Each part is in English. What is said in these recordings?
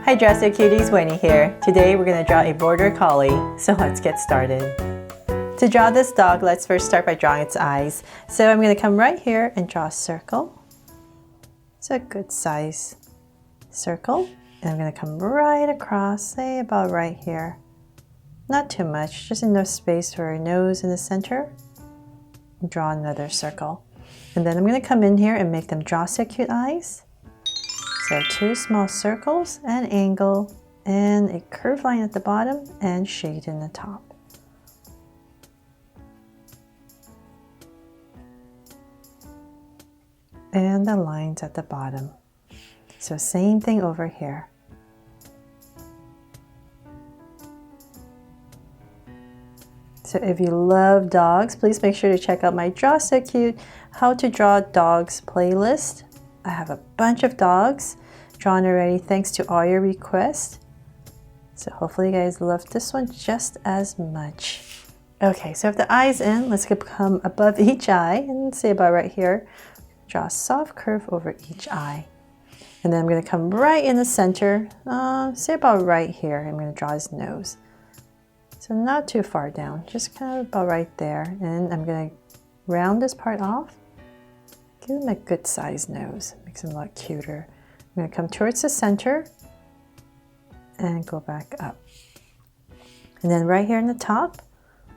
Hi Dressed Cuties, Winnie here. Today we're going to draw a border collie, so let's get started. To draw this dog, let's first start by drawing its eyes. So I'm going to come right here and draw a circle. It's a good size circle. And I'm going to come right across, say about right here. Not too much, just enough space for a nose in the center. And draw another circle. And then I'm going to come in here and make them draw so cute eyes. So two small circles, an angle, and a curved line at the bottom and shade in the top. And the lines at the bottom. So same thing over here. So if you love dogs, please make sure to check out my Draw So Cute How to Draw Dogs playlist. I have a bunch of dogs drawn already thanks to all your requests. So hopefully you guys love this one just as much. Okay, so if the eye's in, let's come above each eye and say about right here. Draw a soft curve over each eye. And then I'm going to come right in the center, say about right here. I'm going to draw his nose. So not too far down, just kind of about right there. And I'm going to round this part off. Give him a good sized nose, makes him a lot cuter. I'm going to come towards the center and go back up. And then right here in the top,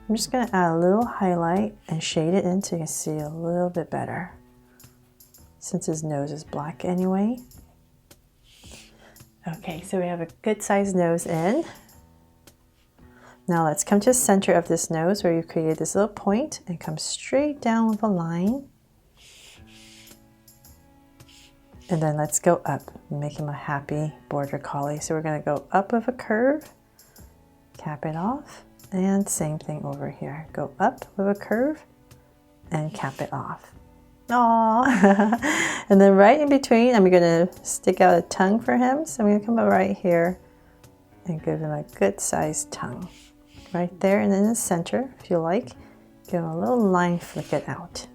I'm just going to add a little highlight and shade it in so you can see a little bit better. Since his nose is black anyway. Okay, so we have a good sized nose in. Now let's come to the center of this nose where you created this little point and come straight down with a line. And then let's go up and make him a happy border collie. So we're going to go up with a curve, cap it off, and same thing over here. Go up with a curve and cap it off. Aww. And then right in between, I'm going to stick out a tongue for him. So I'm going to come up right here and give him a good sized tongue. Right there and in the center, if you like, give him a little line, flick it out.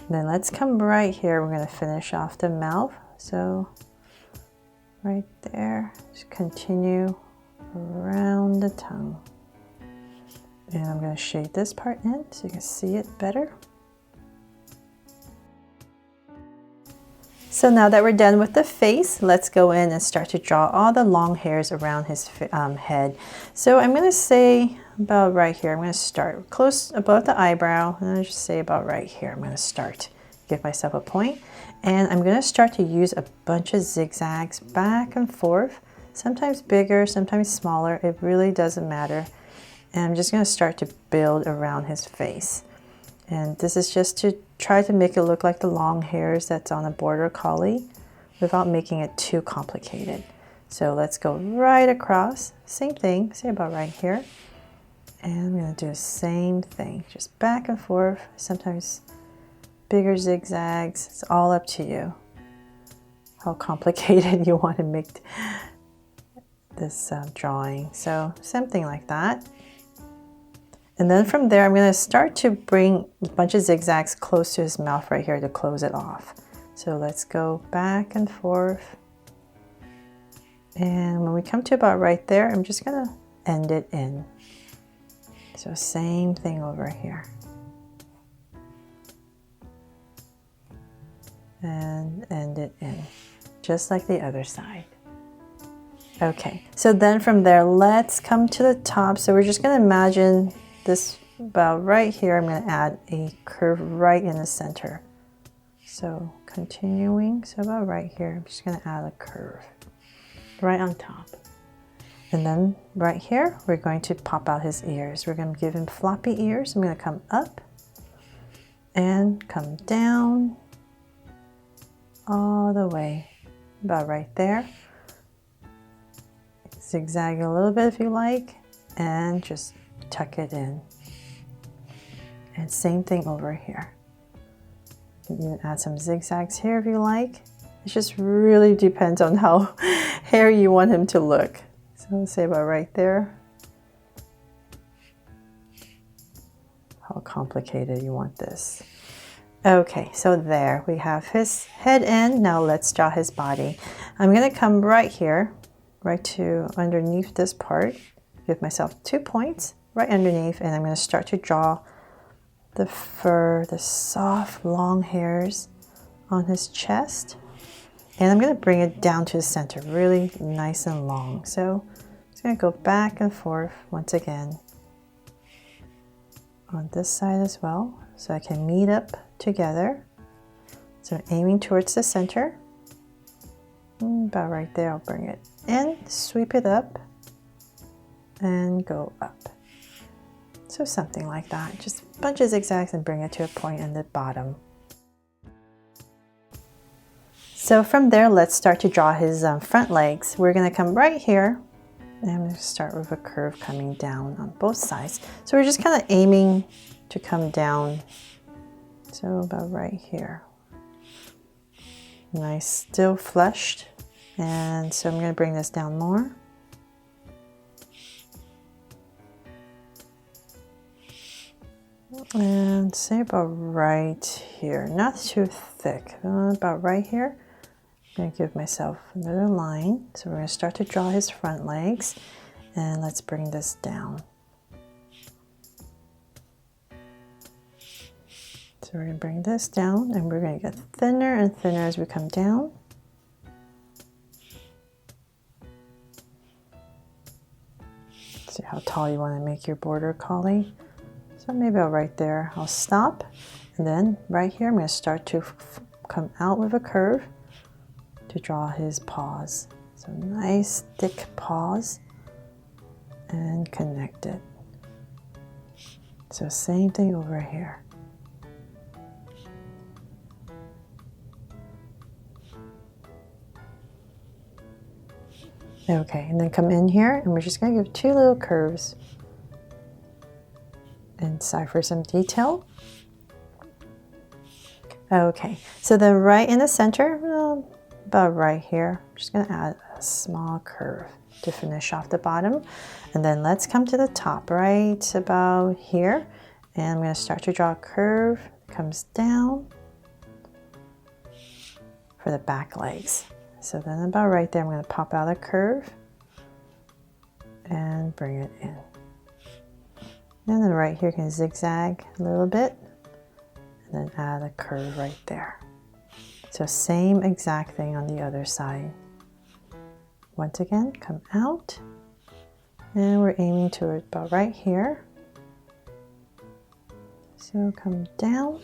And then let's come right here. We're going to finish off the mouth. So right there, just continue around the tongue. And I'm going to shade this part in so you can see it better. So now that we're done with the face, let's go in and start to draw all the long hairs around his head. So I'm going to say about right here. I'm going to start close above the eyebrow, and I'll just say about right here. I'm going to start, give myself a point, and I'm going to start to use a bunch of zigzags back and forth, sometimes bigger, sometimes smaller. It really doesn't matter. And I'm just going to start to build around his face. And this is just to try to make it look like the long hairs that's on a border collie without making it too complicated. So let's go right across, same thing, say about right here. And I'm going to do the same thing, just back and forth, sometimes bigger zigzags. It's all up to you how complicated you want to make this drawing. So something like that. And then from there, I'm going to start to bring a bunch of zigzags close to his mouth right here to close it off. So let's go back and forth. And when we come to about right there, I'm just going to end it in. So same thing over here. And end it in, just like the other side. Okay, so then from there, let's come to the top. So we're just going to imagine this about right here. I'm going to add a curve right in the center. So continuing, so about right here, I'm just going to add a curve right on top. And then right here, we're going to pop out his ears. We're going to give him floppy ears. I'm going to come up and come down all the way, about right there. Zigzag a little bit if you like, and just tuck it in. And same thing over here. You can even add some zigzags here if you like. It just really depends on how hairy you want him to look. So let's say about right there. How complicated you want this. Okay, so there we have his head in. Now let's draw his body. I'm going to come right here right to underneath this part. Give myself 2 points right underneath, and I'm going to start to draw the fur, the soft long hairs on his chest. And I'm going to bring it down to the center, really nice and long. So I'm just going to go back and forth once again on this side as well, so I can meet up together. So aiming towards the center. About right there, I'll bring it in, sweep it up, and go up. So something like that. Just a bunch of zigzags and bring it to a point in the bottom. So from there, let's start to draw his front legs. We're going to come right here, and I'm going to start with a curve coming down on both sides. So we're just kind of aiming to come down. So about right here. Nice, still flushed. And so I'm going to bring this down more. And say about right here, not too thick, about right here. I'm going to give myself another line. So we're going to start to draw his front legs, and let's bring this down. So we're going to bring this down, and we're going to get thinner and thinner as we come down. See how tall you want to make your border collie. So maybe about right there, I'll stop. And then right here, I'm going to start to come out with a curve to draw his paws. So nice thick paws, and connect it. So same thing over here. Okay, and then come in here, and we're just going to give 2 little curves inside for some detail. Okay, so then right in the center, about right here, I'm just going to add a small curve to finish off the bottom. And then let's come to the top right about here, and I'm going to start to draw a curve that comes down for the back legs. So then about right there, I'm going to pop out a curve and bring it in. And then right here, you can zigzag a little bit and then add a curve right there. So same exact thing on the other side. Once again, come out, and we're aiming to about right here. So come down,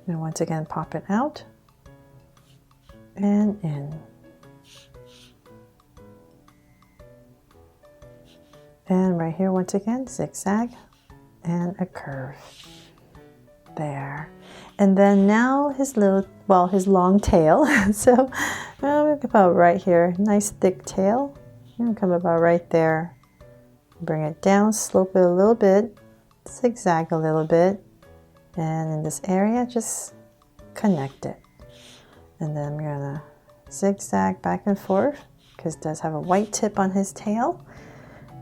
and once again, pop it out and in. And right here, once again, zigzag and a curve. There. And then now his his long tail. So about right here, nice thick tail. And come about right there. Bring it down, slope it a little bit, zigzag a little bit. And in this area, just connect it. And then I'm gonna zigzag back and forth because it does have a white tip on his tail.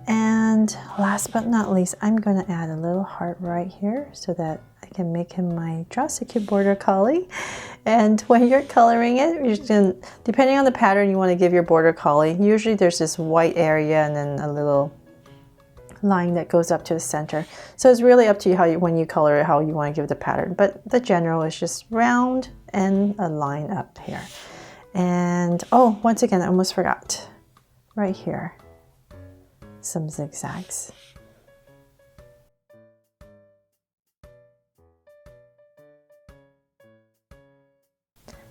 And last but not least, I'm going to add a little heart right here so that I can make him my Draw So Cute Border Collie. And when you're coloring it, you're just gonna, depending on the pattern you want to give your Border Collie, usually there's this white area and then a little line that goes up to the center. So it's really up to you when you color it, how you want to give the pattern. But the general is just round and a line up here. And oh, once again, I almost forgot. Right here. Some zigzags.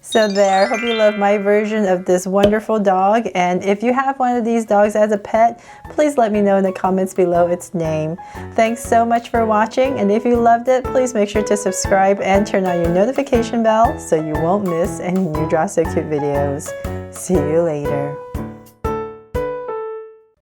So there, hope you love my version of this wonderful dog. And if you have one of these dogs as a pet, please let me know in the comments below its name. Thanks so much for watching. And if you loved it, please make sure to subscribe and turn on your notification bell so you won't miss any new Draw So Cute videos. See you later.